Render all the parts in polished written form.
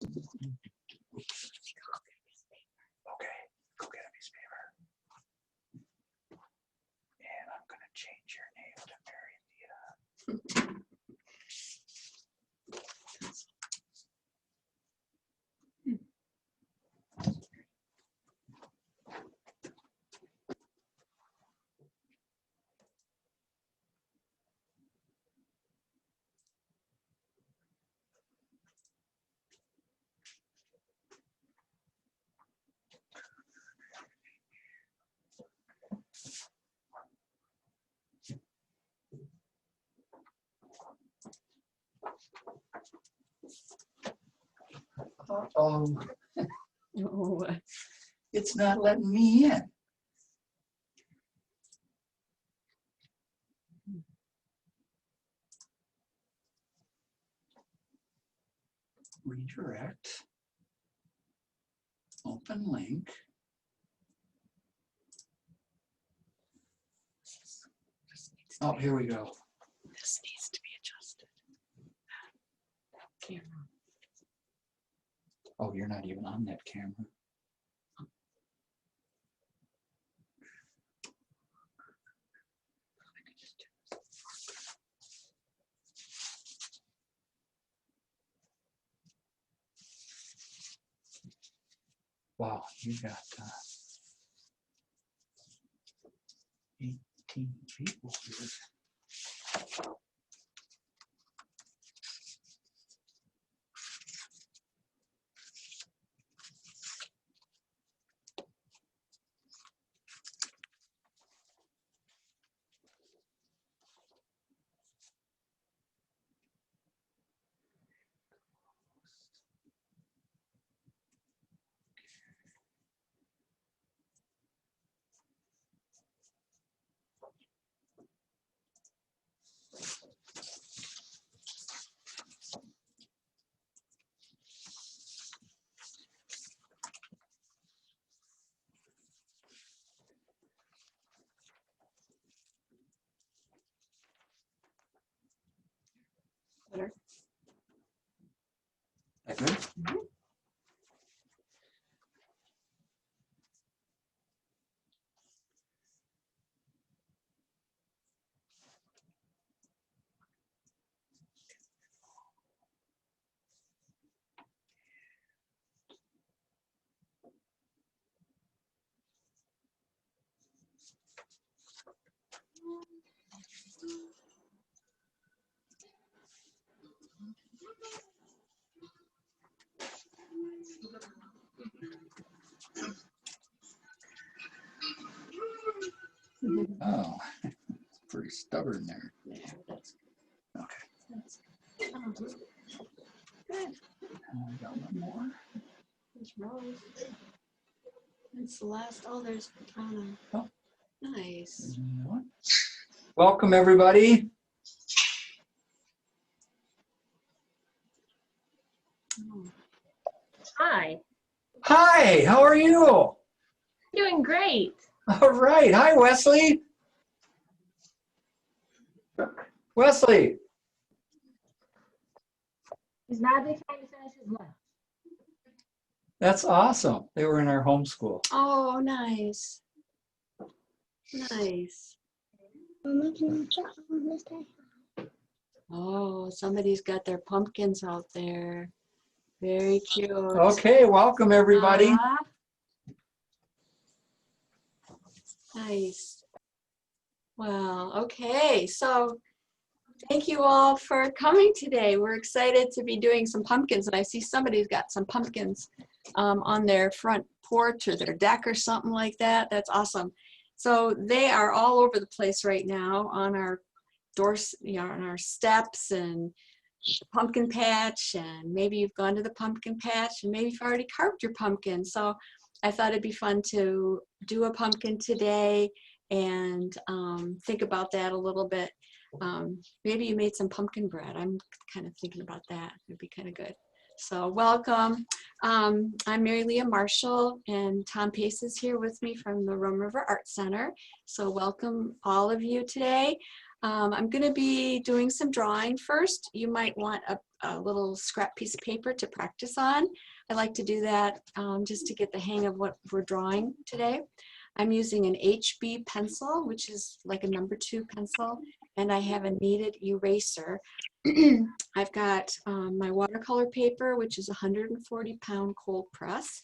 Okay, go get a piece of paper. And I'm going to change your name to Mary Thea. Uh-oh. Oh, It's not letting me in. Redirect. Open link. Oh, here we go. this needs to be adjusted. Camera. Oh, you're not even on that camera. Wow, you got 18 people here. Better. That good? Mhm. Oh, pretty stubborn there. There, that's Okay. that's good. Good. I got one more. There's Rose. And Celeste. Oh, there's Anna. Oh. Nice. There's another one. Welcome, everybody. Oh. Hi, Hi, how are you? doing great. All right. Hi, Wesley. Wesley. He's madly trying to finish his lunch. That's awesome. They were in our homeschool. Oh, nice. Nice. Mama, can I check on this day? Oh, somebody's got their pumpkins out there. Very cute. Okay, welcome, everybody. Nice. Well, okay. So thank you all for coming today. We're excited to be doing some pumpkins. And I see somebody's got some pumpkins on their front porch or their deck or something like that. That's awesome. So they are all over the place right now on our doors, you know, on our steps and pumpkin patch, and maybe you've gone to the pumpkin patch and maybe you've already carved your pumpkin. So I thought it'd be fun to do a pumpkin today and think about that a little bit. Maybe you made some pumpkin bread. I'm kind of thinking about that. It'd be kind of good. So welcome. I'm Mary Leah Marshall, and Tom Pace is here with me from the Rome River Art Center. So welcome all of you today. I'm going to be doing some drawing first. You might want a little scrap piece of paper to practice on. I like to do that just to get the hang of what we're drawing today. I'm using an HB pencil, which is like a number 2 pencil, and I have a kneaded eraser. I've got my watercolor paper, which is a 140-pound cold press,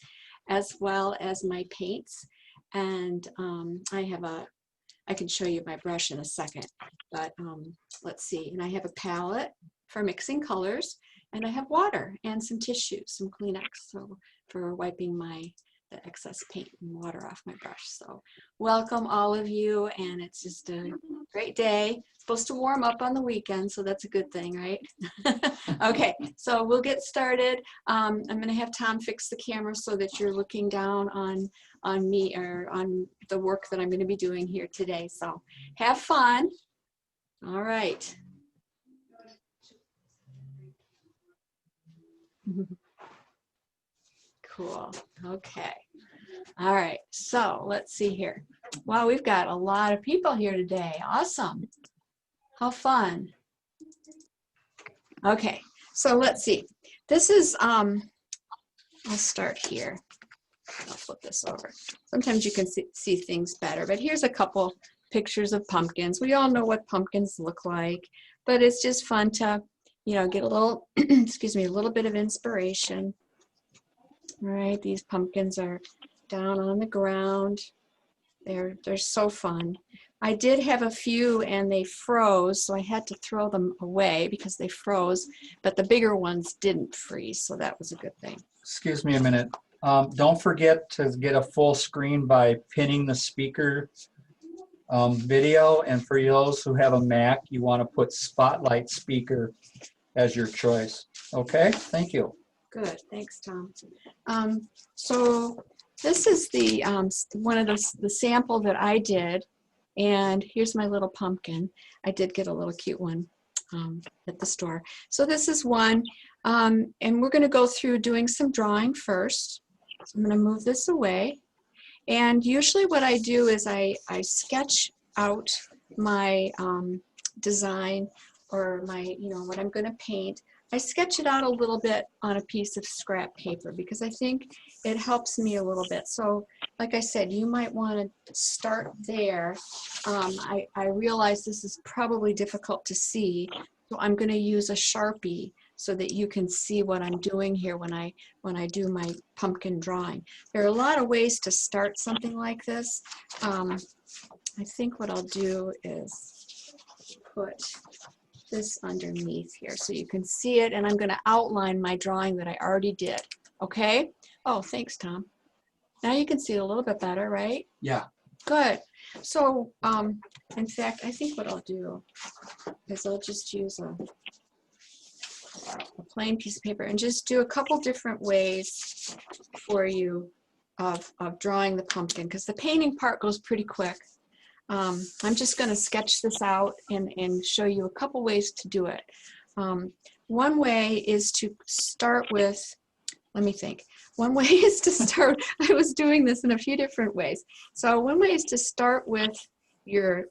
as well as my paints. And I can show you my brush in a second, but let's see. And I have a palette for mixing colors, and I have water and some tissues, some Kleenex, so for wiping the excess paint and water off my brush. So welcome all of you, and it's just a great day. It's supposed to warm up on the weekend, so that's a good thing, right? Okay, so we'll get started. I'm going to have Tom fix the camera so that you're looking down on me or on the work that I'm going to be doing here today. So have fun. All right. Cool. Okay. All right. So let's see here. Wow, we've got a lot of people here today. Awesome. How fun. Okay. So let's see. This is, I'll start here. I'll flip this over. Sometimes you can see things better, but here's a couple pictures of pumpkins. We all know what pumpkins look like, but it's just fun to, you know, get a little, excuse me, a little bit of inspiration. All right, these pumpkins are down on the ground. They're so fun. I did have a few and they froze, so I had to throw them away because they froze, but the bigger ones didn't freeze, so that was a good thing. Excuse me a minute. Don't forget to get a full screen by pinning the speaker video, and for those who have a Mac, you want to put Spotlight Speaker as your choice. Okay, thank you. Good, thanks, Tom. So this is the one of the sample that I did, and here's my little pumpkin. I did get a little cute one at the store. So this is one, and we're going to go through doing some drawing first. So I'm going to move this away, and usually what I do is I sketch out my design or my, you know, what I'm going to paint. I sketch it out a little bit on a piece of scrap paper because I think it helps me a little bit. So like I said, you might want to start there. I realize this is probably difficult to see, so I'm going to use a Sharpie so that you can see what I'm doing here when I do my pumpkin drawing. There are a lot of ways to start something like this. I think what I'll do is put this underneath here so you can see it, and I'm going to outline my drawing that I already did. Okay? Oh, thanks, Tom. Now you can see it a little bit better, right? Yeah. Good. So, in fact, I think what I'll do is I'll just use a plain piece of paper and just do a couple different ways for you of drawing the pumpkin, because the painting part goes pretty quick. I'm just going to sketch this out and show you a couple ways to do it. One way is to start with, let me think. One way is to start, I was doing this in a few different ways. So one way is to start with your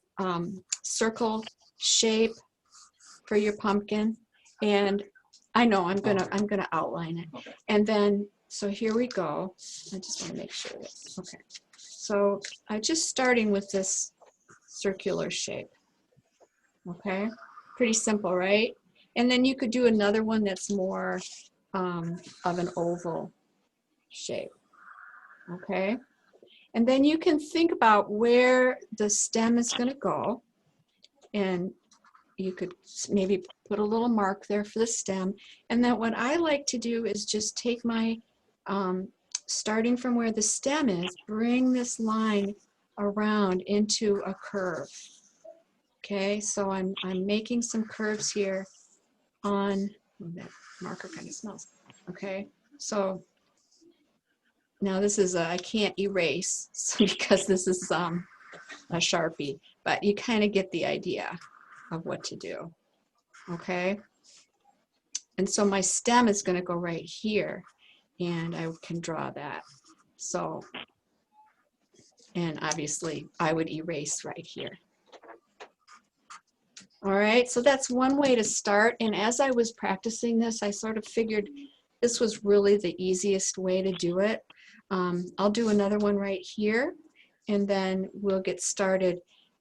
circle shape for your pumpkin, and I know I'm gonna outline it. And then, so here we go. I just want to make sure that, okay. So I'm just starting with this circular shape. Okay, pretty simple, right? And then you could do another one that's more of an oval shape. Okay, and then you can think about where the stem is going to go, and you could maybe put a little mark there for the stem. And then what I like to do is just take my starting from where the stem is, bring this line around into a curve. Okay, so I'm making some curves here on, oh, that marker kind of smells. Okay, so now this is I can't erase because this is a Sharpie, but you kind of get the idea of what to do. Okay, and so my stem is going to go right here, and I can draw that. So, and obviously I would erase right here. All right, so that's one way to start. And as I was practicing this, I sort of figured this was really the easiest way to do it. I'll do another one right here, and then we'll get started.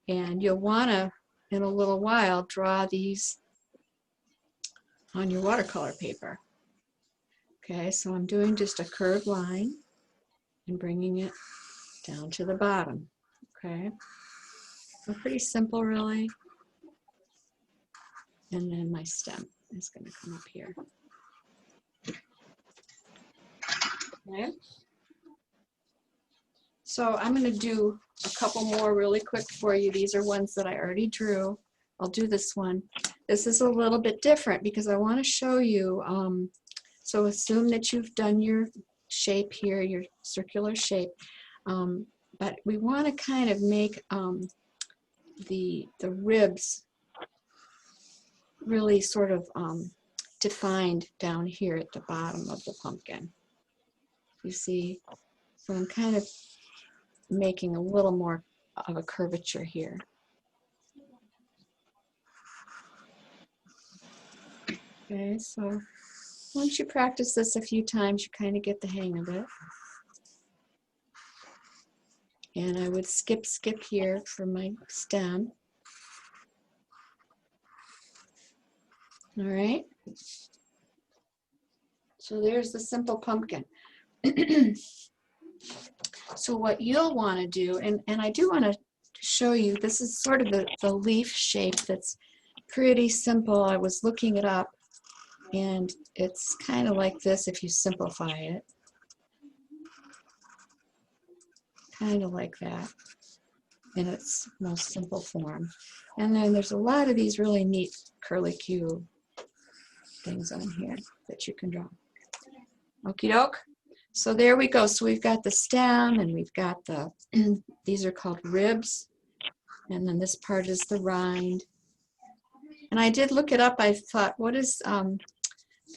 And you'll want to, in a little while, draw these on your watercolor paper. Okay, so I'm doing just a curved line and bringing it down to the bottom. Okay, so pretty simple, really. And then my stem is going to come up here. Okay. So I'm going to do a couple more really quick for you. These are ones that I already drew. I'll do this one. This is a little bit different because I want to show you. So assume that you've done your shape here, your circular shape. But we want to kind of make the ribs really sort of defined down here at the bottom of the pumpkin. You see, so I'm kind of making a little more of a curvature here. Okay, so once you practice this a few times, you kind of get the hang of it. And I would skip here for my stem. All right. So there's the simple pumpkin. So what you'll want to do, and I do want to show you, this is sort of the leaf shape that's pretty simple. I was looking it up, and it's kind of like this if you simplify it. Kind of like that in its most simple form. And then there's a lot of these really neat curly Q things on here that you can draw. Okie doke. So there we go. So we've got the stem, and we've got the, these are called ribs. And then this part is the rind. And I did look it up. I thought, what is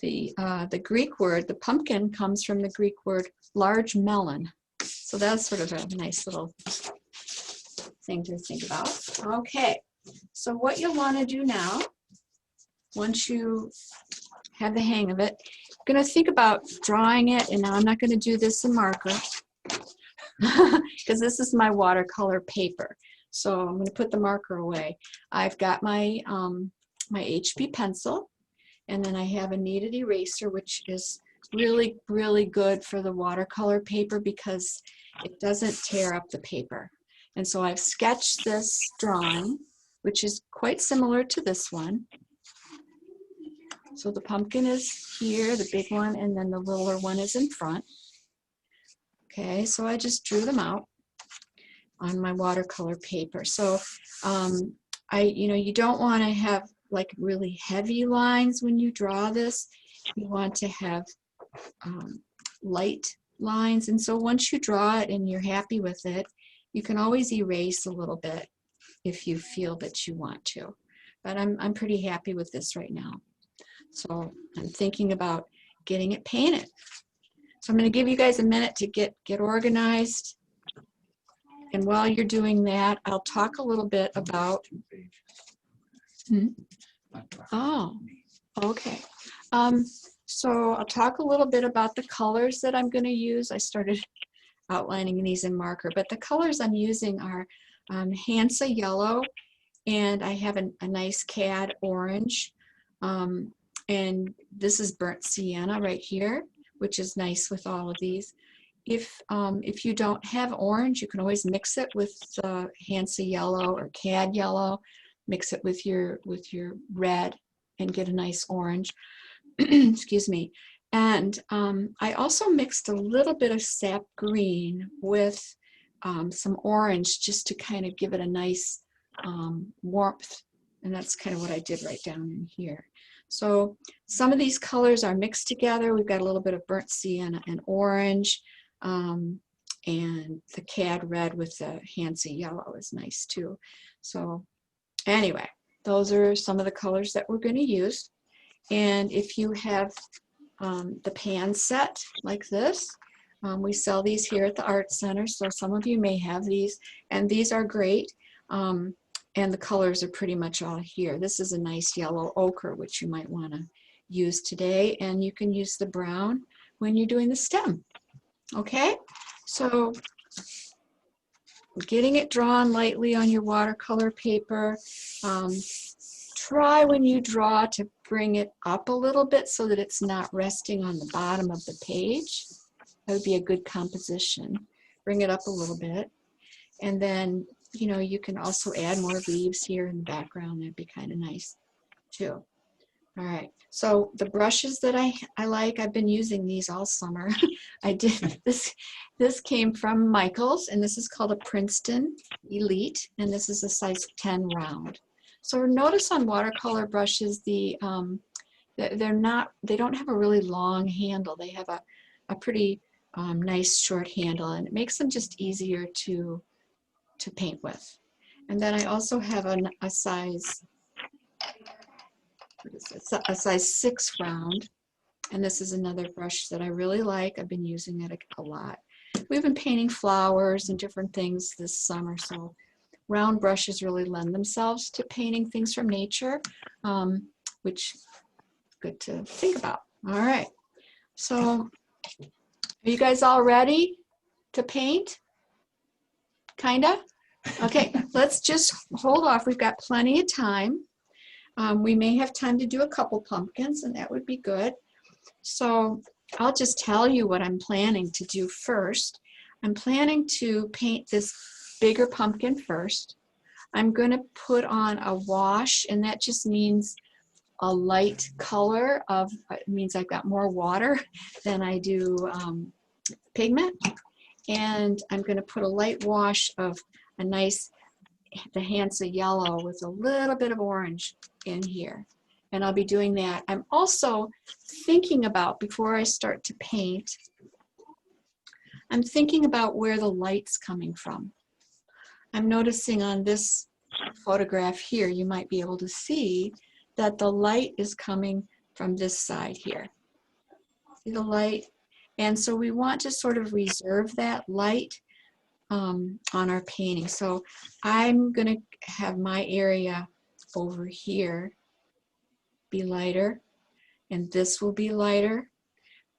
the Greek word? The pumpkin comes from the Greek word large melon. So that's sort of a nice little thing to think about. Okay, so what you'll want to do now, once you have the hang of it, you're going to think about drawing it. And now I'm not going to do this in marker because this is my watercolor paper. So I'm going to put the marker away. I've got my my HB pencil, and then I have a kneaded eraser, which is really, really good for the watercolor paper because it doesn't tear up the paper. And so I've sketched this drawing, which is quite similar to this one. So the pumpkin is here, the big one, and then the littler one is in front. Okay, so I just drew them out on my watercolor paper. So you don't want to have like really heavy lines when you draw this. You want to have light lines. And so once you draw it and you're happy with it, you can always erase a little bit if you feel that you want to. But I'm pretty happy with this right now. So I'm thinking about getting it painted. So I'm going to give you guys a minute to get organized. And while you're doing that, I'll talk a little bit about. Oh, okay. So I'll talk a little bit about the colors that I'm going to use. I started outlining these in marker, but the colors I'm using are Hansa yellow, and I have a nice cad orange. And this is burnt sienna right here, which is nice with all of these. If you don't have orange, you can always mix it with the Hansa yellow or cad yellow. Mix it with your red and get a nice orange. Excuse me. And I also mixed a little bit of sap green with some orange just to kind of give it a nice warmth. And that's kind of what I did right down in here. So some of these colors are mixed together. We've got a little bit of burnt sienna and orange, and the cad red with the Hansa yellow is nice too. So anyway, those are some of the colors that we're going to use. And if you have the pan set like this, we sell these here at the Art Center, so some of you may have these, and these are great. And the colors are pretty much all here. This is a nice yellow ochre, which you might want to use today. And you can use the brown when you're doing the stem. Okay, so getting it drawn lightly on your watercolor paper. Try when you draw to bring it up a little bit so that it's not resting on the bottom of the page. That would be a good composition. Bring it up a little bit. And then, you know, you can also add more leaves here in the background. That'd be kind of nice too. All right, so the brushes that I like, I've been using these all summer. I did this came from Michael's, and this is called a Princeton Elite, and this is a size 10 round. So notice on watercolor brushes, they don't have a really long handle. They have a pretty nice short handle, and it makes them just easier to paint with. And then I also have a size, what is it? A size 6 round, and this is another brush that I really like. I've been using it a lot. We've been painting flowers and different things this summer, so round brushes really lend themselves to painting things from nature, which is good to think about. All right, so are you guys all ready to paint? Kinda? Okay, let's just hold off. We've got plenty of time. We may have time to do a couple pumpkins, and that would be good. So I'll just tell you what I'm planning to do first. I'm planning to paint this bigger pumpkin first. I'm going to put on a wash, and that just means a light color of, it means I've got more water than I do pigment. And I'm going to put a light wash of a nice, the Hansa yellow with a little bit of orange in here. And I'll be doing that. I'm also thinking about, before I start to paint, I'm thinking about where the light's coming from. I'm noticing on this photograph here, you might be able to see that the light is coming from this side here. See the light? And so we want to sort of reserve that light on our painting. So I'm going to have my area over here be lighter, and this will be lighter.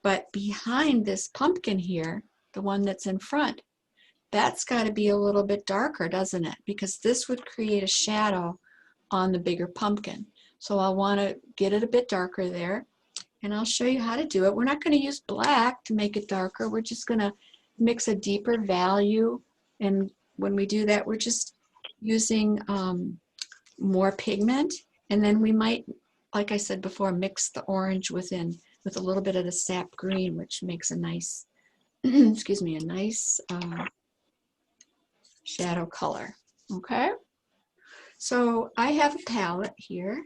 But behind this pumpkin here, the one that's in front, that's got to be a little bit darker, doesn't it? Because this would create a shadow on the bigger pumpkin. So I'll want to get it a bit darker there, and I'll show you how to do it. We're not going to use black to make it darker. We're just going to mix a deeper value, and when we do that, we're just using more pigment, and then we might, like I said before, mix the orange with a little bit of the sap green, which makes a nice, excuse me, a nice shadow color. Okay, so I have a palette here.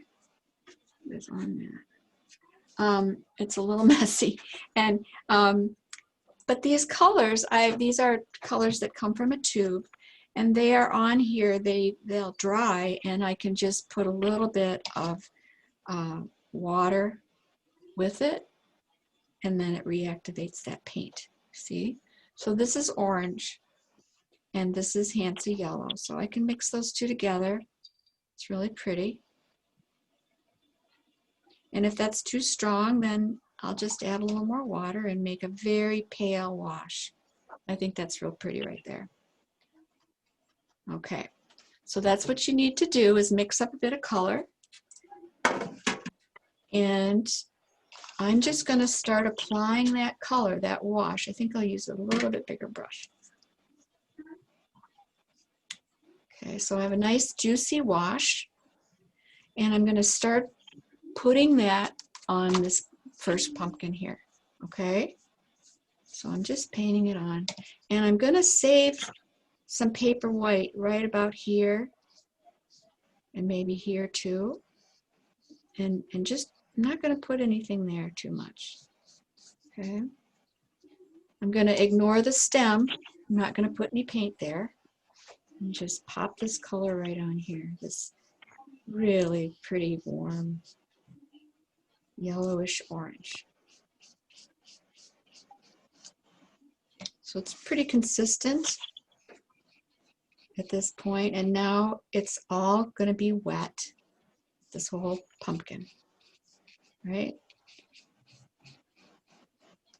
It's on that. It's a little messy, and but these colors, these are colors that come from a tube, and they are on here. They'll dry, and I can just put a little bit of water with it, and then it reactivates that paint. See? So this is orange, and this is Hansa yellow. So I can mix those two together. It's really pretty. And if that's too strong, then I'll just add a little more water and make a very pale wash. I think that's real pretty right there. Okay, so that's what you need to do, is mix up a bit of color. And I'm just going to start applying that color, that wash. I think I'll use a little bit bigger brush. Okay, so I have a nice juicy wash, and I'm going to start putting that on this first pumpkin here. Okay, so I'm just painting it on, and I'm going to save some paper white right about here, and maybe here too, and just, I'm not going to put anything there too much. Okay, I'm going to ignore the stem. I'm not going to put any paint there, and just pop this color right on here, this really pretty warm yellowish orange. So it's pretty consistent. at this point, and now it's all going to be wet, this whole pumpkin, right?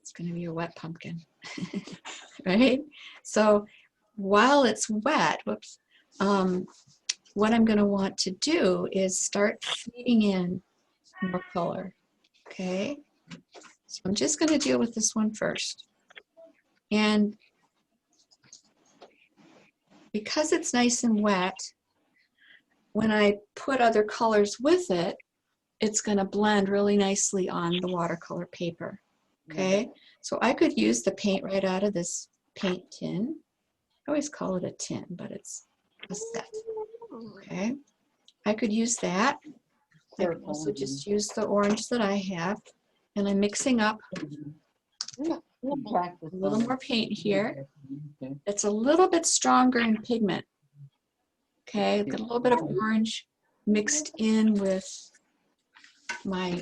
It's going to be a wet pumpkin, right? So while it's wet, whoops, what I'm going to want to do is start feeding in more color, okay? So I'm just going to deal with this one first. And because it's nice and wet, when I put other colors with it, it's going to blend really nicely on the watercolor paper, okay? So I could use the paint right out of this paint tin. I always call it a tin, but it's a set, okay? I could use that. I can also just use the orange that I have, and I'm mixing up a little more paint here. It's a little bit stronger in pigment, okay? Got a little bit of orange mixed in with my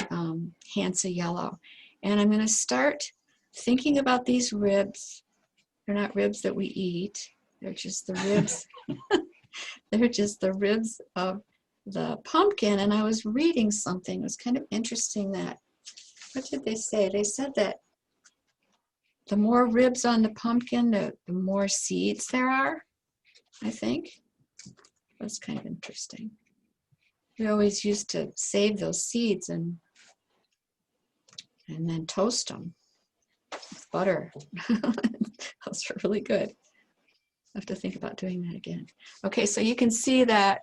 Hansa yellow. And I'm going to start thinking about these ribs. They're not ribs that we eat. They're just the ribs. They're just the ribs of the pumpkin. And I was reading something. It was kind of interesting that, what did they say? They said that the more ribs on the pumpkin, the more seeds there are, I think. That's kind of interesting. We always used to save those seeds and then toast them with butter. Those are really good. I have to think about doing that again. Okay, so you can see that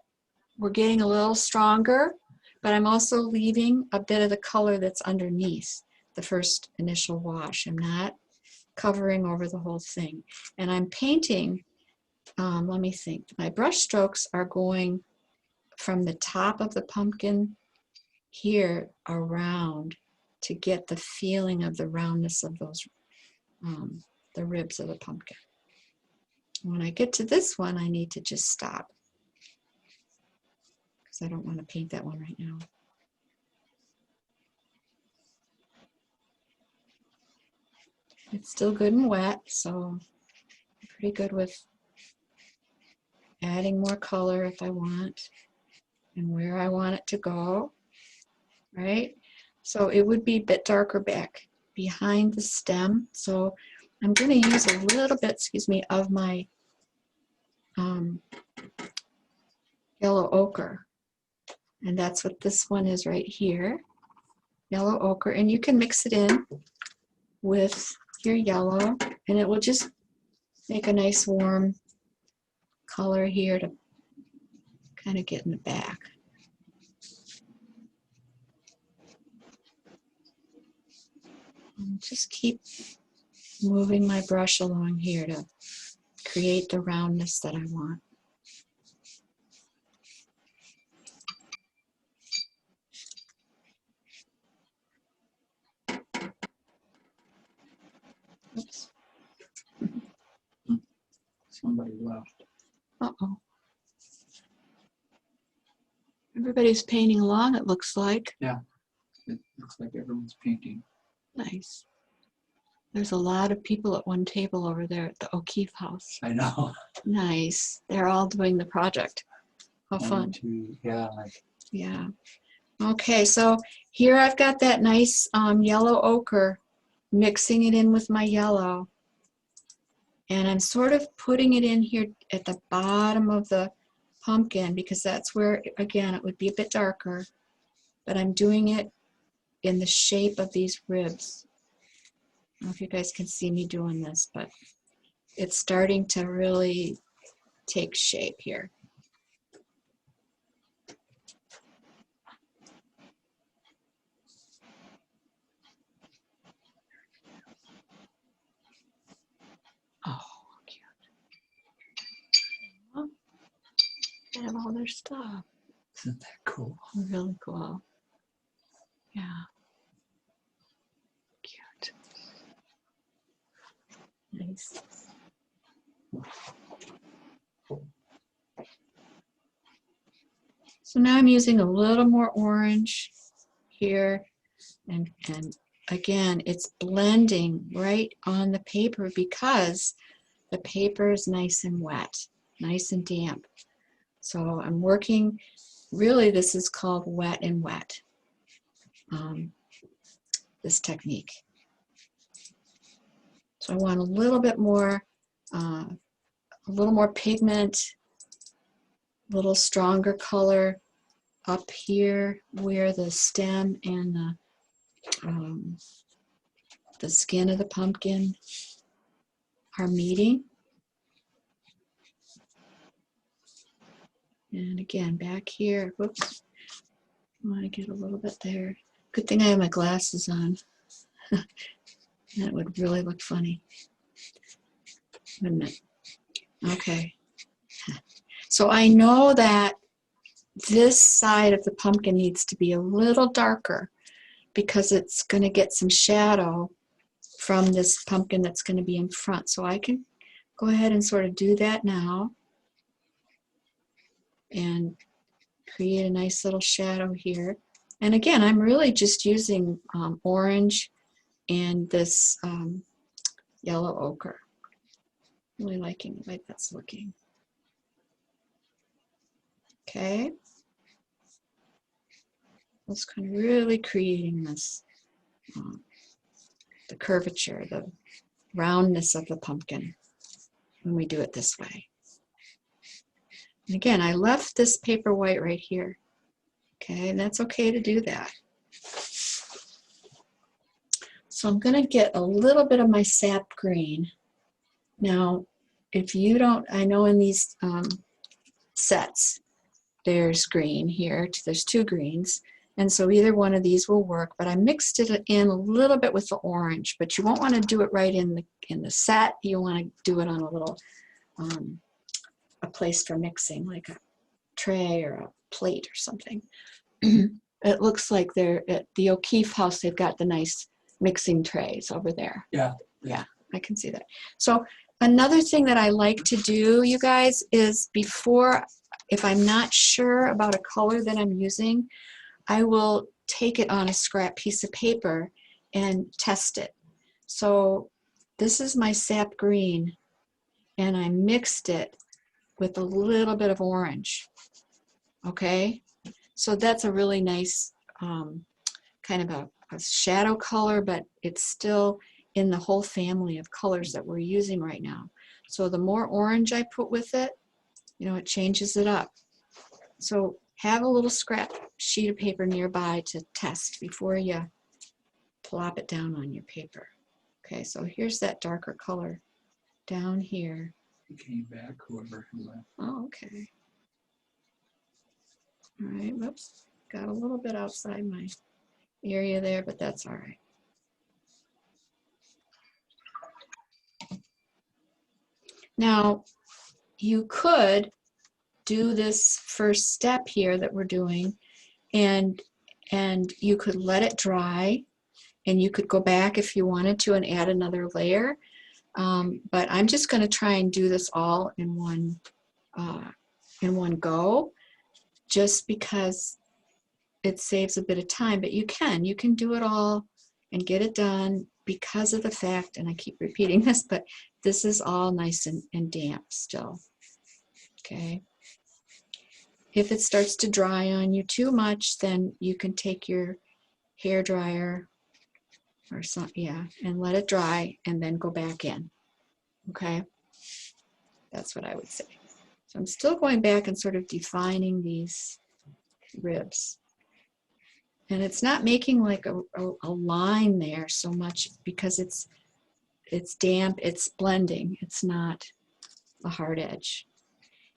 we're getting a little stronger, but I'm also leaving a bit of the color that's underneath the first initial wash. I'm not covering over the whole thing. And I'm painting, let me think, my brush strokes are going from the top of the pumpkin here around to get the feeling of the roundness of those, the ribs of the pumpkin. When I get to this one, I need to just stop because I don't want to paint that one right now. It's still good and wet, so I'm pretty good with adding more color if I want and where I want it to go, right? So it would be a bit darker back behind the stem. So I'm going to use a little bit, excuse me, of my yellow ochre. And that's what this one is right here, yellow ochre. And you can mix it in with your yellow, and it will just make a nice warm color here to kind of get in the back. And just keep moving my brush along here to create the roundness that I want. Oops. Somebody left. Uh-oh. Everybody's painting along, it looks like. Yeah, it looks like everyone's painting. Nice. There's a lot of people at one table over there at the O'Keefe house. I know. Nice. They're all doing the project. How fun. 1, 2, yeah. Yeah. Okay, so here I've got that nice yellow ochre, mixing it in with my yellow. And I'm sort of putting it in here at the bottom of the pumpkin because that's where, again, it would be a bit darker. But I'm doing it in the shape of these ribs. I don't know if you guys can see me doing this, but it's starting to really take shape here. Oh, cute. They have all their stuff. Isn't that cool? Really cool. Yeah. Cute. Nice. So now I'm using a little more orange here, and again, it's blending right on the paper because the paper is nice and wet. nice and damp. So I'm working, really this is called wet and wet, this technique. So I want a little bit more, pigment, a little stronger color up here where the stem and the skin of the pumpkin are meeting. And again, back here, whoops, I want to get a little bit there. Good thing I have my glasses on. That would really look funny, wouldn't it? Okay. So I know that this side of the pumpkin needs to be a little darker because it's going to get some shadow from this pumpkin that's going to be in front. So I can go ahead and sort of do that now and create a nice little shadow here. And again, I'm really just using orange and this yellow ochre. Really liking the way that's looking. Okay. It's kind of really creating this, the curvature, the roundness of the pumpkin when we do it this way. And again, I left this paper white right here. Okay, and that's okay to do that. So I'm going to get a little bit of my sap green. Now, if you don't, I know in these sets, there's green here, there's two greens, and so either one of these will work, but I mixed it in a little bit with the orange, but you won't want to do it right in the set. You want to do it on a little, a place for mixing, like a tray or a plate or something. It looks like they're at the O'Keefe house, they've got the nice mixing trays over there. Yeah. Yeah, I can see that. So another thing that I like to do, you guys, is before, if I'm not sure about a color that I'm using, I will take it on a scrap piece of paper and test it. So this is my sap green, and I mixed it with a little bit of orange. Okay, so that's a really nice kind of a shadow color, but it's still in the whole family of colors that we're using right now. So the more orange I put with it, you know, it changes it up. So have a little scrap sheet of paper nearby to test before you plop it down on your paper. Okay, so here's that darker color down here. He came back, whoever he left. Oh, okay. All right, whoops, got a little bit outside my area there, but that's all right. Now, you could do this first step here that we're doing, and you could let it dry, and you could go back if you wanted to and add another layer. But I'm just going to try and do this all in one go, just because it saves a bit of time. But you can do it all and get it done because of the fact, and I keep repeating this, but this is all nice and damp still. Okay. If it starts to dry on you too much, then you can take your hair dryer or some, and let it dry and then go back in. Okay, that's what I would say. So I'm still going back and sort of defining these ribs. And it's not making like a line there so much because it's damp, it's blending, it's not a hard edge.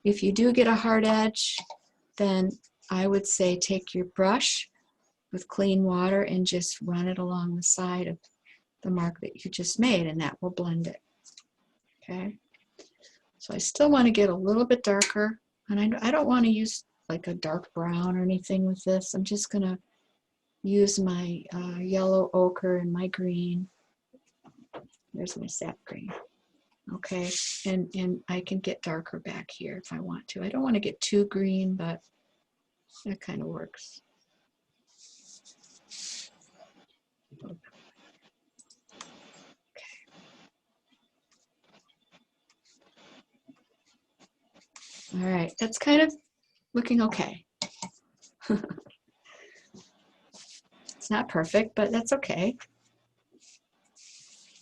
If you do get a hard edge, then I would say take your brush with clean water and just run it along the side of the mark that you just made, and that will blend it. Okay, so I still want to get a little bit darker, and I don't want to use like a dark brown or anything with this. I'm just going to use my yellow ochre and my green. There's my sap green. Okay, and I can get darker back here if I want to. I don't want to get too green, but that kind of works. Okay. All right, that's kind of looking okay. It's not perfect, but that's okay.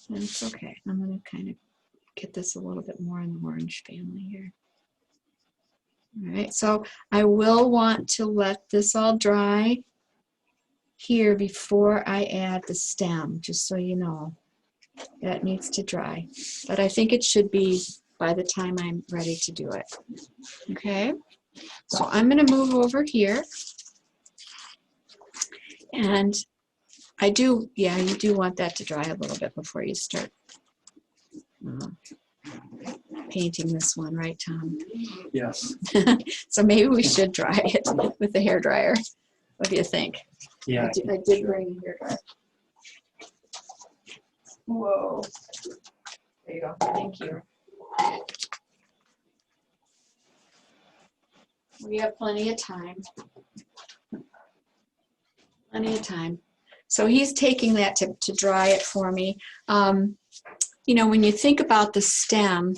That's okay. I'm going to kind of get this a little bit more in the orange family here. All right, so I will want to let this all dry here before I add the stem, just so you know. That needs to dry, but I think it should be by the time I'm ready to do it. Okay, so I'm going to move over here, and I do, yeah, you do want that to dry a little bit before you start painting this one, right, Tom? Yes. So maybe we should dry it with the hair dryer. What do you think? Yeah. I did bring a hair dryer. Whoa. There you go. Thank you. We have plenty of time. Plenty of time. So he's taking that to dry it for me. You know, when you think about the stem,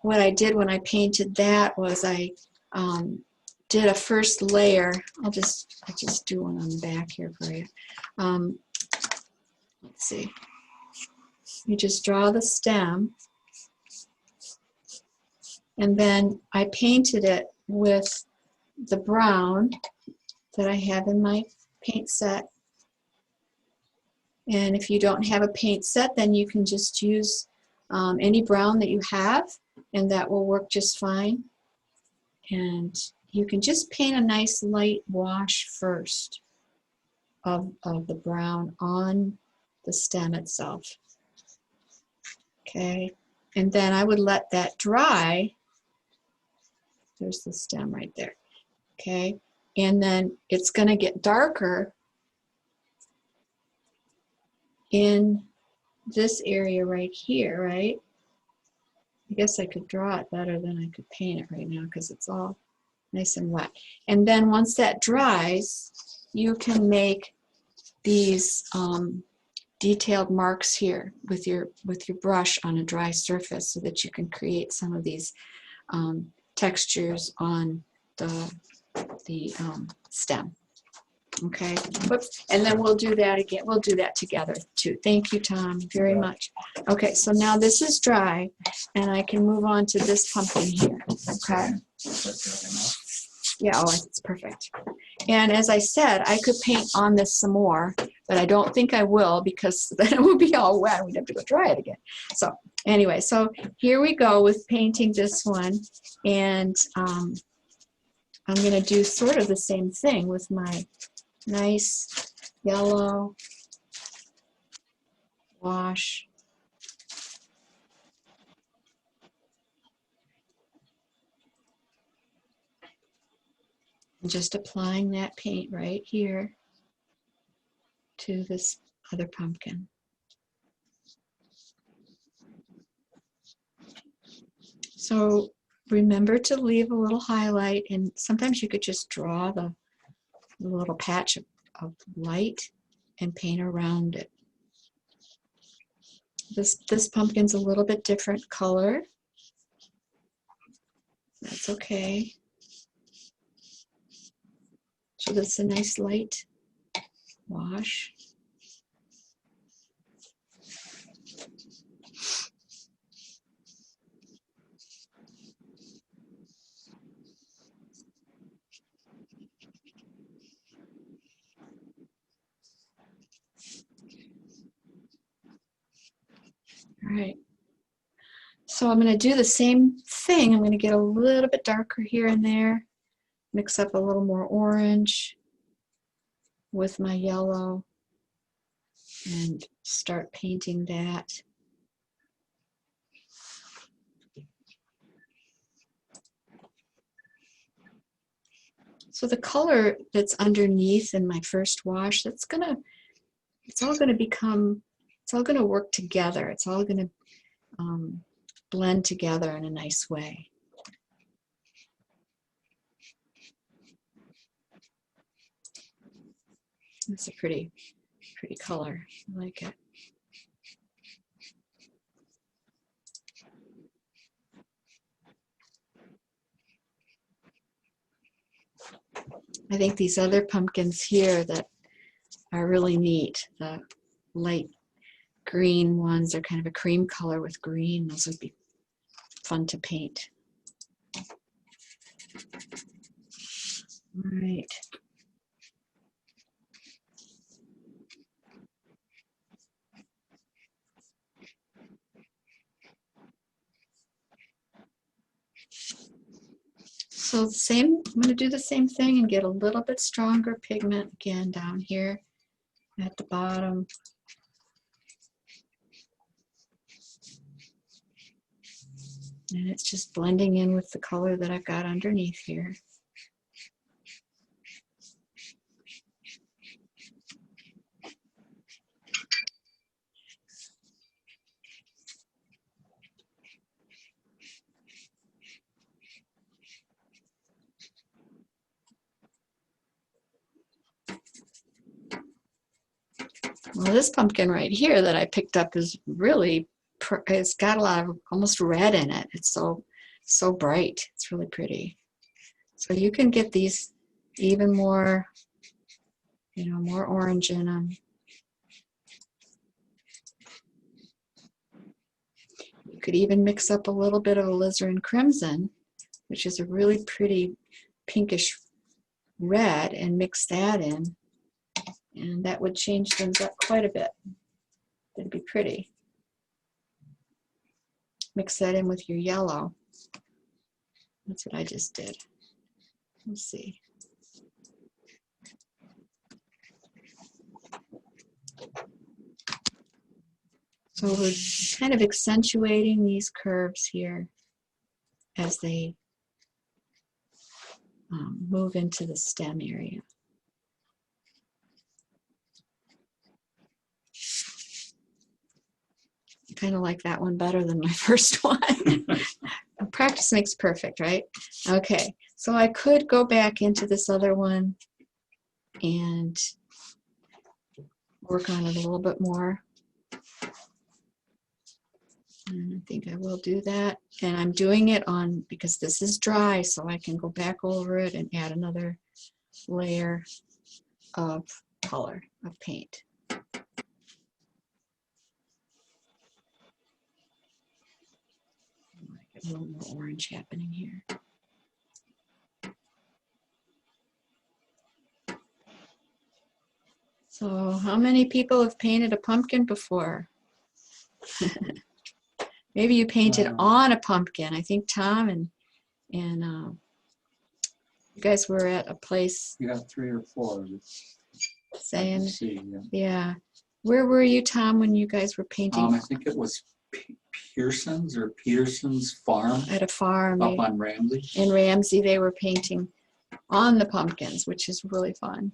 what I did when I painted that was I did a first layer. I'll just do one on the back here for you. Let's see. You just draw the stem, and then I painted it with the brown that I have in my paint set. And if you don't have a paint set, then you can just use any brown that you have, and that will work just fine. And you can just paint a nice light wash first of the brown on the stem itself. Okay, and then I would let that dry. There's the stem right there. Okay, and then it's going to get darker in this area right here, right? I guess I could draw it better than I could paint it right now because it's all nice and wet. And then once that dries, you can make these detailed marks here with your brush on a dry surface so that you can create some of these textures on the stem. Okay, whoops, and then we'll do that again. We'll do that together too. Thank you, Tom, very much. Okay, so now this is dry, and I can move on to this pumpkin here. Okay. Yeah, oh, it's perfect. And as I said, I could paint on this some more, but I don't think I will because then it would be all wet and we'd have to go dry it again. So anyway, so here we go with painting this one, and I'm going to do sort of the same thing with my nice yellow wash. And just applying that paint right here to this other pumpkin. So remember to leave a little highlight, and sometimes you could just draw the little patch of light and paint around it. This pumpkin's a little bit different color. That's okay. So that's a nice light wash. All right. So I'm going to do the same thing. I'm going to get a little bit darker here and there, mix up a little more orange with my yellow, and start painting that. So the color that's underneath in my first wash, it's all going to work together. It's all going to blend together in a nice way. It's a pretty color. I like it. I think these other pumpkins here that are really neat, the light green ones are kind of a cream color with green. Those would be fun to paint. All right. So I'm going to do the same thing and get a little bit stronger pigment again down here at the bottom. And it's just blending in with the color that I've got underneath here. Well, this pumpkin right here that I picked up is really, it's got a lot of almost red in it. It's so bright. It's really pretty. So you can get these even more, more orange in them. You could even mix up a little bit of alizarin crimson, which is a really pretty pinkish red, and mix that in. And that would change things up quite a bit. It'd be pretty. Mix that in with your yellow. That's what I just did. Let's see. So we're kind of accentuating these curves here as they move into the stem area. Kind of like that one better than my first one. Practice makes perfect, right? Okay, so I could go back into this other one and work on it a little bit more. And I think I will do that. And I'm doing it on, because this is dry, so I can go back over it and add another layer of color, of paint. A little more orange happening here. So how many people have painted a pumpkin before? Maybe you painted on a pumpkin. I think Tom and you guys were at a place. You got 3 or 4. Saying, See, yeah. Where were you, Tom, when you guys were painting? I think it was Peterson's farm. At a farm. Up on Ramsey. In Ramsey, they were painting on the pumpkins, which is really fun.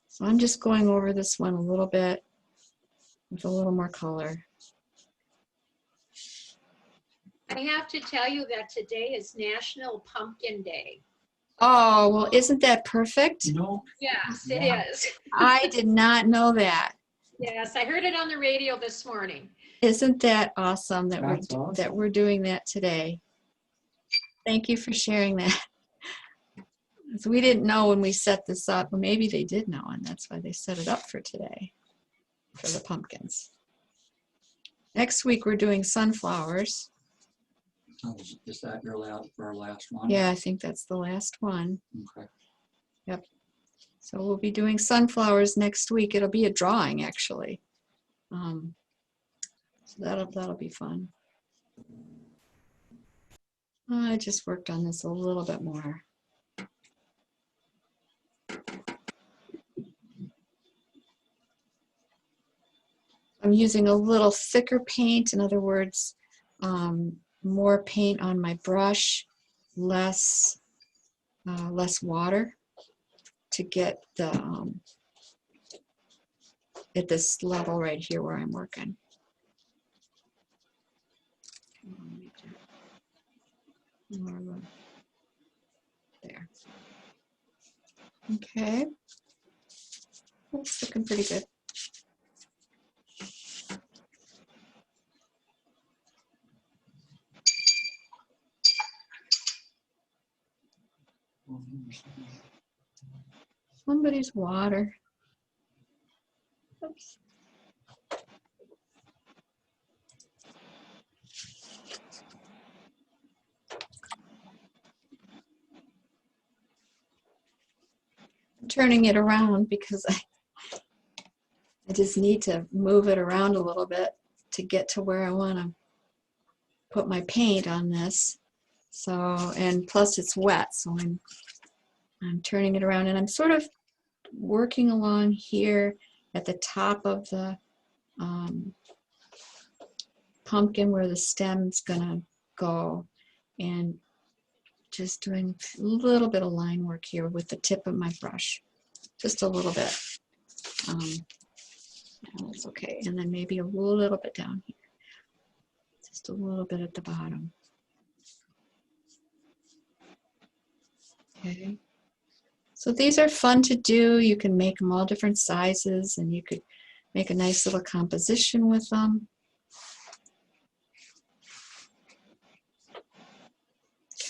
So I'm just going over this one a little bit with a little more color. I have to tell you that today is National Pumpkin Day. Oh, well, isn't that perfect? No. Yes, it is. I did not know that. Yes, I heard it on the radio this morning. Isn't that awesome that That's that we're doing that today? Thank you for sharing that. So we didn't know when we set this up. Well, maybe they did know, and that's why they set it up for today, for the pumpkins. Next week, we're doing sunflowers. Oh, is that our last one? Yeah, I think that's the last one. Okay. Yep. So we'll be doing sunflowers next week. It'll be a drawing, actually. So that'll be fun. I just worked on this a little bit more. I'm using a little thicker paint. In other words, more paint on my brush, less water to get the at this level right here where I'm working. There. Okay. That's looking pretty good. Somebody's water. Oops. I'm turning it around because I just need to move it around a little bit to get to where I want to put my paint on this. So, and plus it's wet, so I'm turning it around, and I'm sort of working along here at the top of the pumpkin where the stem's gonna go, and just doing a little bit of line work here with the tip of my brush, just a little bit. That's okay, and then maybe a little bit down here, just a little bit at the bottom. Okay. So these are fun to do. You can make them all different sizes, and you could make a nice little composition with them.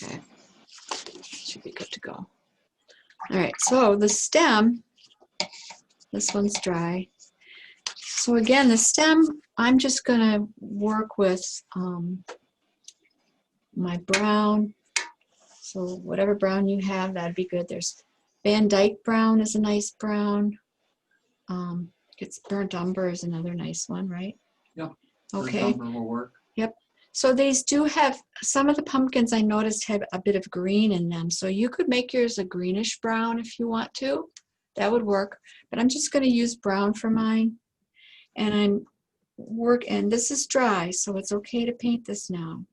Okay, should be good to go. All right, so the stem, this one's dry. So again, the stem, I'm just gonna work with my brown. So whatever brown you have, that'd be good. There's Van Dyke brown is a nice brown. It's burnt umber is another nice one, right? Yep. Okay. Burnt umber will work. Yep. So these do have, some of the pumpkins I noticed have a bit of green in them. So you could make yours a greenish brown if you want to. That would work. But I'm just going to use brown for mine. And and this is dry, so it's okay to paint this now.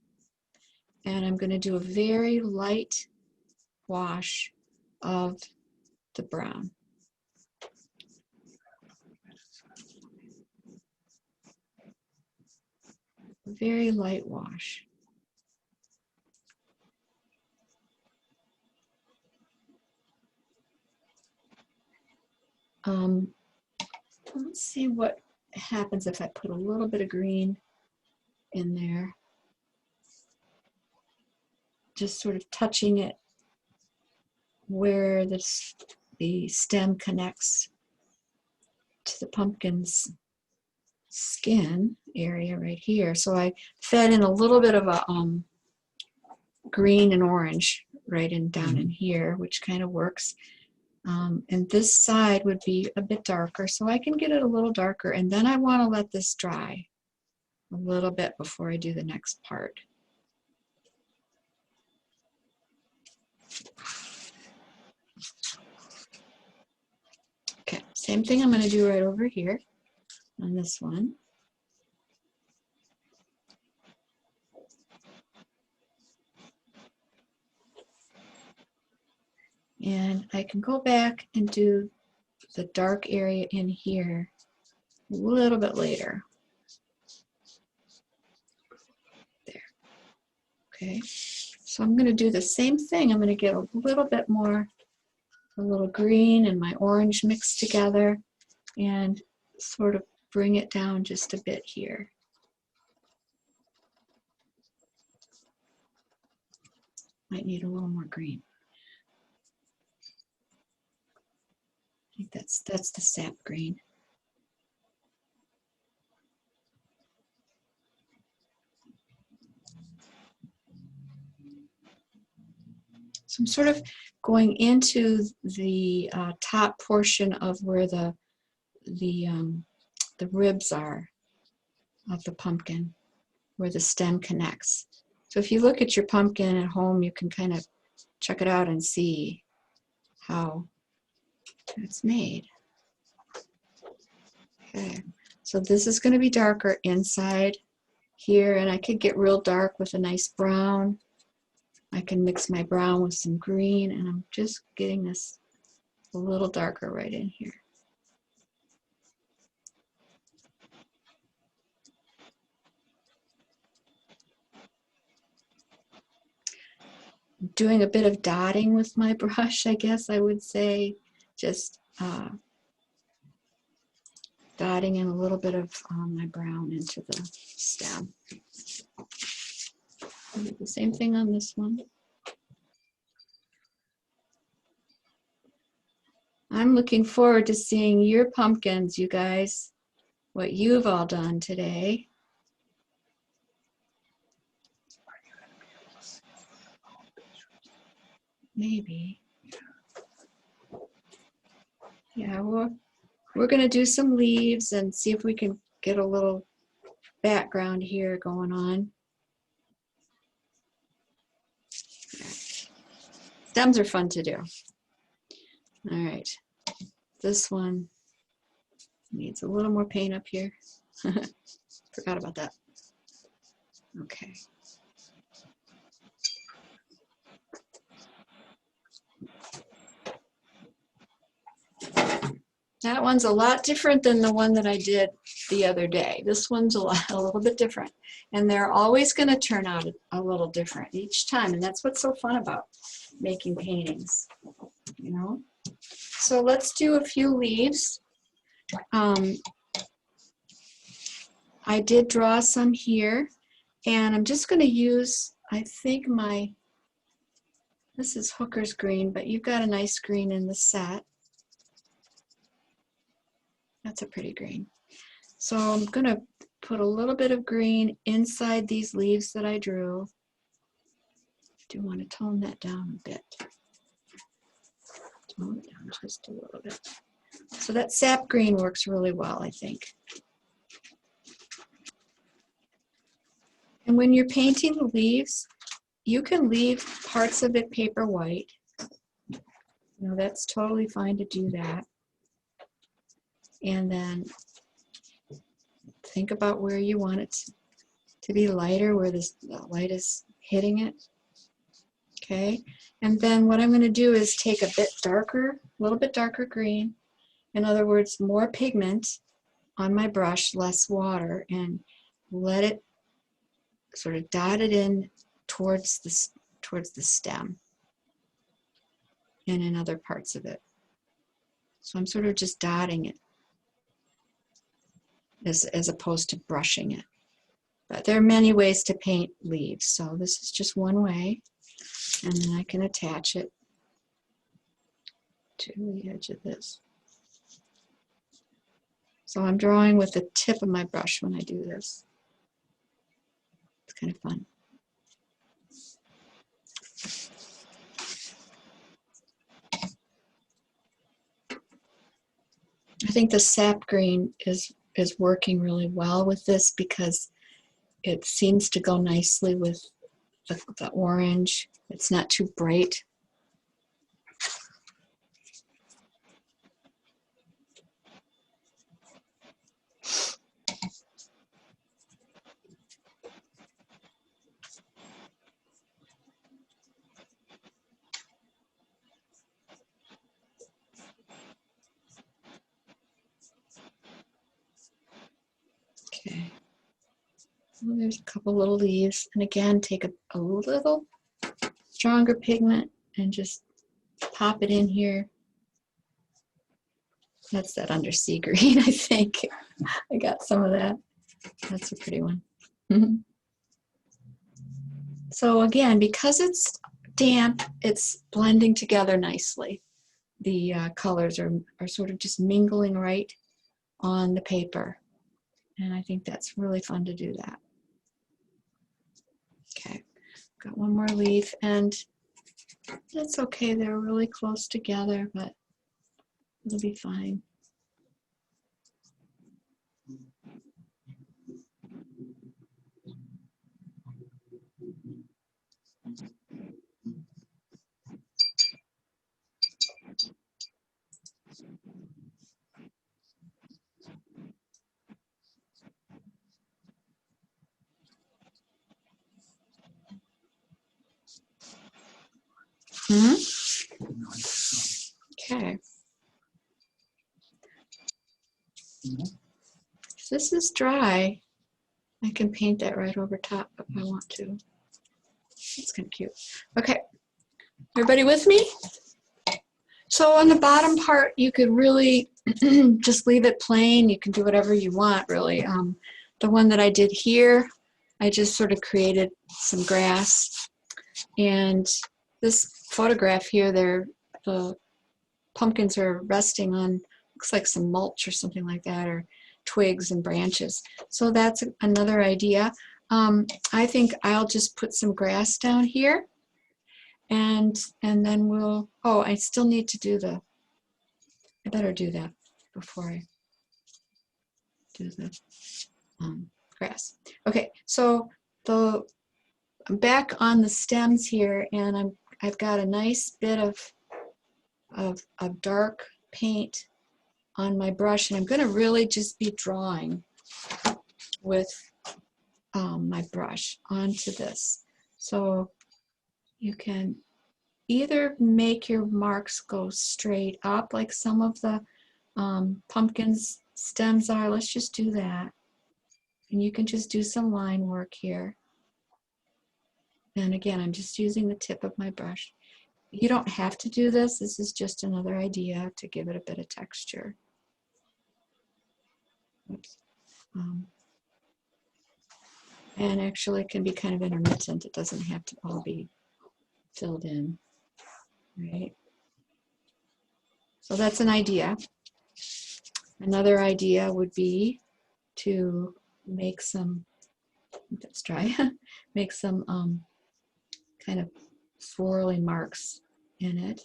And I'm going to do a very light wash of the brown. Very light wash. Let's see what happens if I put a little bit of green in there. Just sort of touching it where the stem connects to the pumpkin's skin area right here. So I fed in a little bit of a green and orange right in down in here, which kind of works. And this side would be a bit darker, so I can get it a little darker, and then I want to let this dry a little bit before I do the next part. Okay, same thing I'm going to do right over here on this one. And I can go back and do the dark area in here a little bit later. There. Okay, so I'm going to do the same thing. I'm going to get a little bit more, a little green and my orange mixed together, and sort of bring it down just a bit here. Might need a little more green. I think that's the sap green. So I'm sort of going into the top portion of where the ribs are of the pumpkin, where the stem connects. So if you look at your pumpkin at home, you can kind of check it out and see how it's made. Okay, so this is going to be darker inside here, and I could get real dark with a nice brown. I can mix my brown with some green, and I'm just getting this a little darker right in here. Doing a bit of dotting with my brush, I guess I would say, just dotting in a little bit of my brown into the stem. I'll do the same thing on this one. I'm looking forward to seeing your pumpkins, you guys, what you've all done today. Maybe. Yeah, we're going to do some leaves and see if we can get a little background here going on. Stems are fun to do. All right. This one needs a little more paint up here. Forgot about that. Okay. That one's a lot different than the one that I did the other day. This one's a little bit different. And they're always going to turn out a little different each time. And that's what's so fun about making paintings, you know? So let's do a few leaves. I did draw some here. And I'm just going to use, I think this is Hooker's green, but you've got a nice green in the set. That's a pretty green. So I'm going to put a little bit of green inside these leaves that I drew. I do want to tone that down a bit. Tone it down just a little bit. So that sap green works really well, I think. And when you're painting the leaves, you can leave parts of it paper white. You know, that's totally fine to do that. And then think about where you want it to be lighter, where the light is hitting it. Okay, and then what I'm going to do is take a bit darker, a little bit darker green. In other words, more pigment on my brush, less water, and let it sort of dot it in towards the stem and in other parts of it. So I'm sort of just dotting it as opposed to brushing it. But there are many ways to paint leaves, so this is just one way. And then I can attach it to the edge of this. So I'm drawing with the tip of my brush when I do this. It's kind of fun. I think the sap green is working really well with this because it seems to go nicely with the orange. It's not too bright. Okay. Well, there's a couple little leaves. And again, take a little stronger pigment and just pop it in here. That's that undersea green, I think. I got some of that. That's a pretty one. So again, because it's damp, it's blending together nicely. The colors are sort of just mingling right on the paper. And I think that's really fun to do that. Okay, got one more leaf, and that's okay. They're really close together, but it'll be fine. Okay. If this is dry, I can paint that right over top if I want to. It's kind of cute. Okay, everybody with me? So on the bottom part, you could really just leave it plain. You can do whatever you want, really. The one that I did here, I just sort of created some grass. And this photograph here, the pumpkins are resting on, looks like some mulch or something like that, or twigs and branches. So that's another idea. I think I'll just put some grass down here, and then we'll, oh, I still need to do the, I better do that before I do the grass. Okay, so I'm back on the stems here, and I've got a nice bit of dark paint on my brush, and I'm going to really just be drawing with my brush onto this. So you can either make your marks go straight up like some of the pumpkins stems are. Let's just do that. And you can just do some line work here. And again, I'm just using the tip of my brush. You don't have to do this. This is just another idea to give it a bit of texture. Oops. And actually it can be kind of intermittent. It doesn't have to all be filled in, right? So that's an idea. Another idea would be to make some, let's try, make some kind of swirly marks in it.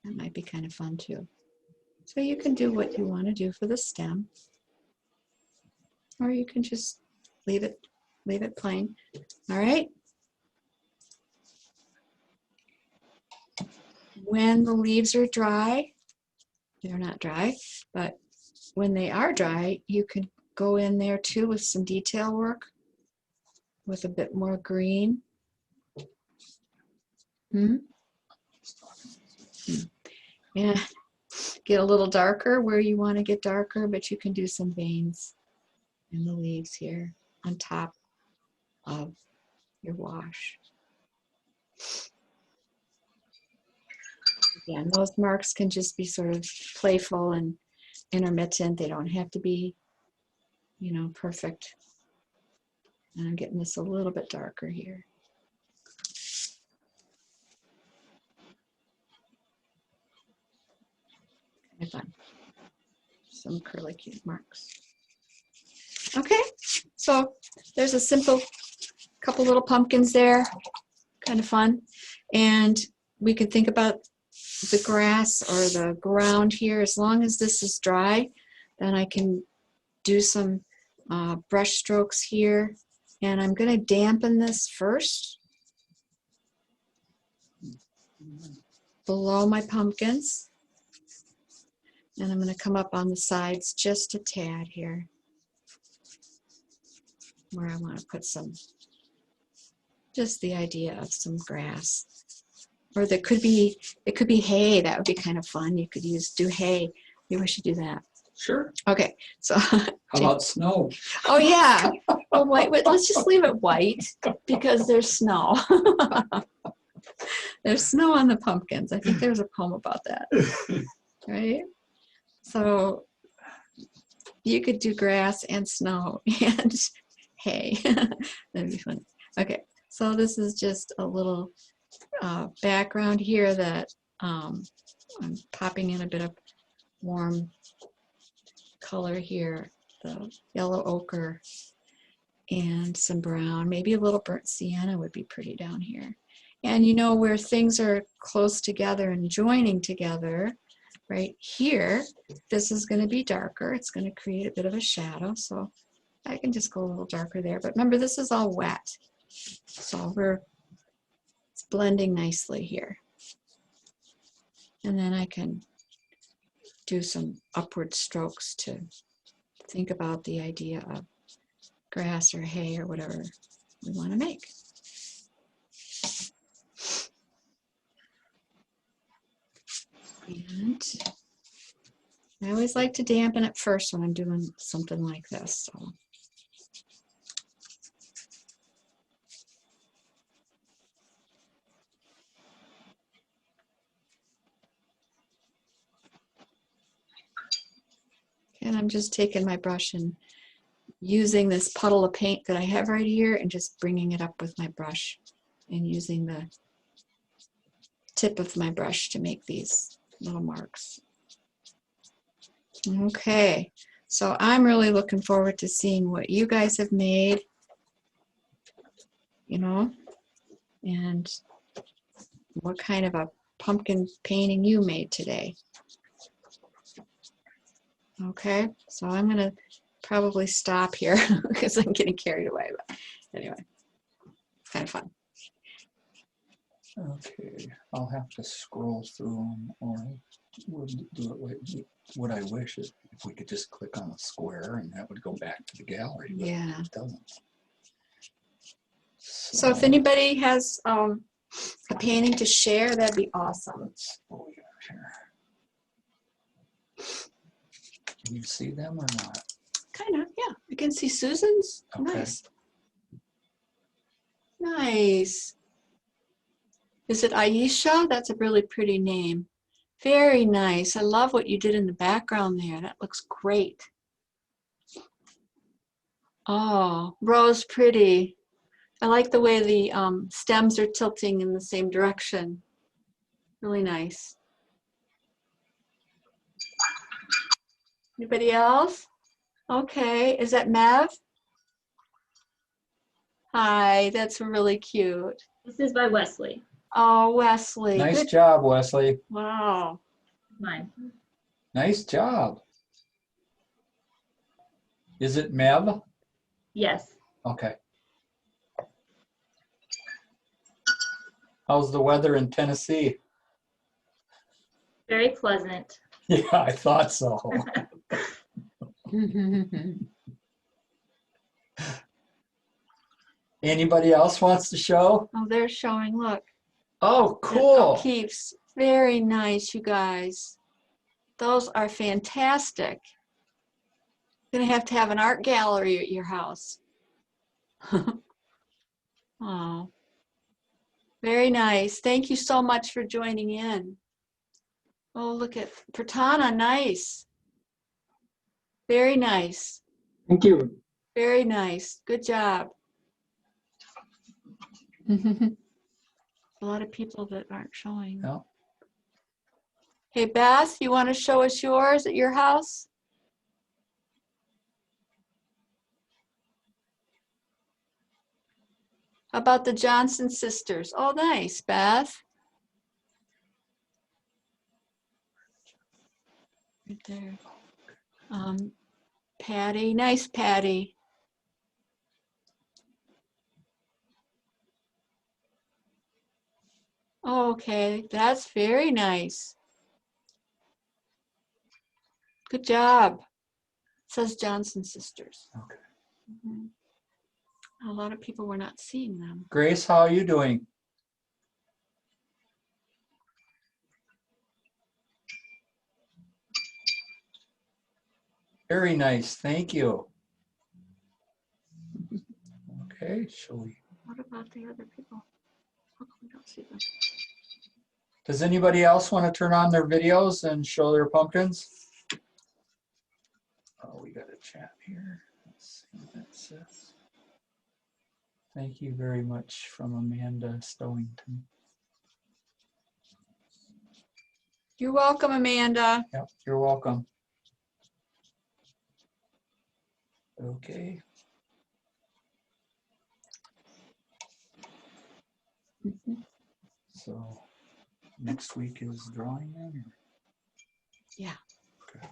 That might be kind of fun too. So you can do what you want to do for the stem, or you can just leave it plain. All right. When the leaves are dry, they're not dry, but when they are dry, you can go in there too with some detail work with a bit more green. And get a little darker where you want to get darker, but you can do some veins in the leaves here on top of your wash. Again, those marks can just be sort of playful and intermittent. They don't have to be, you know, perfect. And I'm getting this a little bit darker here. Kind of fun. Some curly cute marks. Okay, so there's a simple couple little pumpkins there, kind of fun. And we can think about the grass or the ground here. As long as this is dry, then I can do some brush strokes here. And I'm going to dampen this first below my pumpkins. And I'm going to come up on the sides just a tad here, where I want to put some, just the idea of some grass. Or there could be, it could be hay. That would be kind of fun. You could do hay. Maybe we should do that. Sure. Okay, so. How about snow? Oh yeah. Well, wait, let's just leave it white because there's snow. There's snow on the pumpkins. I think there's a poem about that, right? So you could do grass and snow and hay. That'd be fun. Okay, so this is just a little background here that I'm popping in a bit of warm color here, the yellow ochre and some brown, maybe a little burnt sienna would be pretty down here. And you know, where things are close together and joining together, right here, this is going to be darker. It's going to create a bit of a shadow, so I can just go a little darker there. But remember, this is all wet, so it's blending nicely here. And then I can do some upward strokes to think about the idea of grass or hay or whatever we want to make. And I always like to dampen it first when I'm doing something like this. So. And I'm just taking my brush and using this puddle of paint that I have right here and just bringing it up with my brush and using the tip of my brush to make these little marks. Okay, so I'm really looking forward to seeing what you guys have made, you know, and what kind of a pumpkin painting you made today. Okay, so I'm gonna probably stop here because I'm getting carried away, but anyway, it's kind of fun. Okay, I'll have to scroll through them, or we'll do it. What I wish is if we could just click on a square and that would go back to the gallery. But Yeah. it doesn't. So if anybody has a painting to share, that'd be awesome. Let's, what we got here? Can you see them or not? Kind of, yeah. You can see Susan's. Okay. Nice. Nice. Is it Aisha? That's a really pretty name. Very nice. I love what you did in the background there. That looks great. Oh, Rose, pretty. I like the way the stems are tilting in the same direction. Really nice. Anybody else? Okay, is that Mev? Hi, that's really cute. This is by Wesley. Oh, Wesley. Nice Good. job, Wesley. Wow. Mine. Nice job. Is it Mev? Yes. Okay. How's the weather in Tennessee? Very pleasant. Yeah, I thought so. Anybody else wants to show? Oh, they're showing, look. Oh, At cool. O'Keefe's. Very nice, you guys. Those are fantastic. Gonna have to have an art gallery at your house. Oh, very nice. Thank you so much for joining in. Oh, look at Pratana, nice. Very nice. Thank you. Very nice. Good job. A lot of people that aren't showing. No. Hey, Beth, you want to show us yours at your house? How about the Johnson sisters? Oh, nice, Beth. Right there. Patty, nice Patty. Okay, that's very nice. Good job. It says Johnson sisters. Okay. Mhm. A lot of people were not seeing them. Grace, how are you doing? Very nice, thank you. Okay, shall we? What about the other people? How come we don't see them? Does anybody else want to turn on their videos and show their pumpkins? Oh, we got a chat here. Let's see what that says. Thank you very much from Amanda Stowington. You're welcome, Amanda. Yep, you're welcome. Okay. Mhm. So next week is drawing then? Or? Yeah. Okay.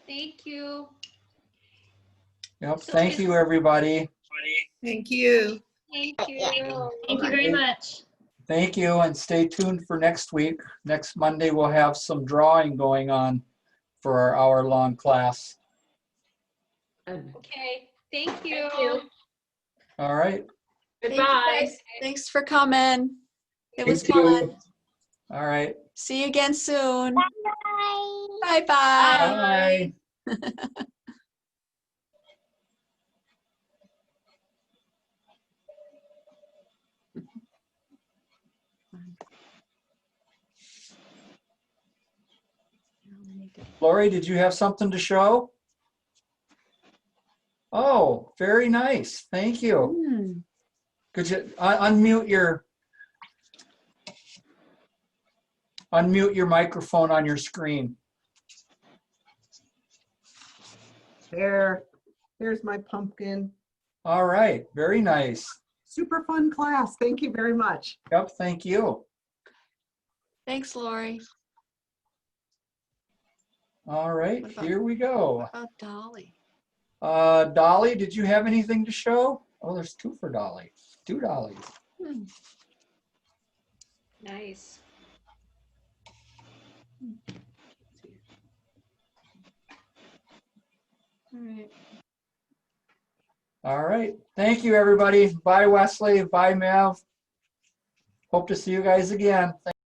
Thank you. Yep, So thank is- you, everybody. Thank you. Thank you. Thank you very much. Thank you, and stay tuned for next week. Next Monday, we'll have some drawing going on for our hour-long class. Okay, thank you. Thank you. All right. Thank you, Goodbye. guys. Thanks for coming. It was Thank you. fun. All right. See you again soon. Bye. Bye-bye. Bye. Lori, did you have something to show? Oh, very nice. Thank you. Hmm. Could you unmute your unmute your microphone on your screen. There's my pumpkin. All right, very nice. Super fun class. Thank you very much. Yep, thank you. Thanks, Lori. All right, What about- here we go. What about Dolly? Dolly, did you have anything to show? Oh, there's two for Dolly. Two Dollies. Hmm. Nice. All right. All right. Thank you, everybody. Bye, Wesley. Bye, Mav. Hope to see you guys again.